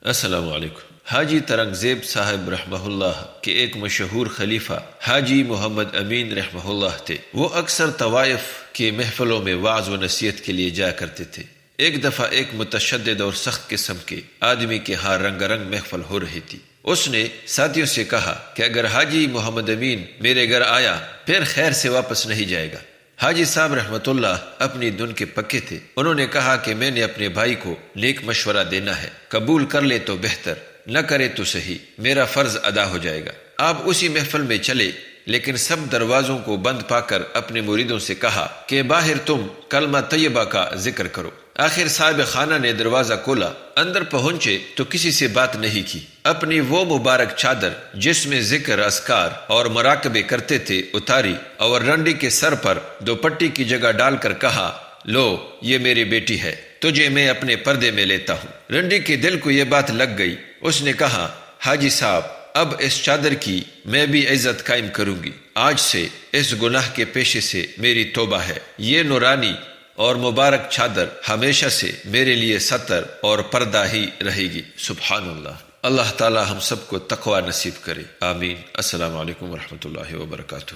السلام علیکم۔ حاجی ترنگزیب صاحب رحمہ اللہ کے ایک مشہور خلیفہ حاجی محمد امین رحمہ اللہ تھے۔ وہ اکثر طوائف کے محفلوں میں وعظ و نصیحت کے لیے جایا کرتے تھے۔ ایک دفعہ ایک متشدد اور سخت قسم کے آدمی کے ہاں رنگ رنگ محفل ہو رہی تھی۔ اس نے ساتھیوں سے کہا کہ اگر حاجی محمد امین میرے گھر آیا پھر خیر سے واپس نہیں جائے گا۔ حاجی صاحب رحمۃ اللہ اپنی دن کے پکے تھے۔ انہوں نے کہا کہ میں نے اپنے بھائی کو نیک مشورہ دینا ہے، قبول کر لے تو بہتر، نہ کرے تو صحیح، میرا فرض ادا ہو جائے گا۔ آپ اسی محفل میں چلے، لیکن سب دروازوں کو بند پا کر اپنے مریدوں سے کہا کہ باہر تم کلمہ طیبہ کا ذکر کرو۔ آخر صاحب خانہ نے دروازہ کھولا، اندر پہنچے تو کسی سے بات نہیں کی۔ اپنی وہ مبارک چادر جس میں ذکر، اذکار اور مراقبے کرتے تھے اتاری اور رنڈی کے سر پر دوپٹی کی جگہ ڈال کر کہا، لو یہ میری بیٹی ہے، تجھے میں اپنے پردے میں لیتا ہوں۔ رنڈی کے دل کو یہ بات لگ گئی۔ اس نے کہا، حاجی صاحب اب اس چادر کی میں بھی عزت قائم کروں گی۔ آج سے اس گناہ کے پیشے سے میری توبہ ہے۔ یہ نورانی اور مبارک چادر ہمیشہ سے میرے لیے ستر اور پردہ ہی رہے گی۔ سبحان اللہ۔ اللہ تعالی ہم سب کو تقوی نصیب کرے، آمین۔ السلام علیکم ورحمۃ اللہ وبرکاتہ۔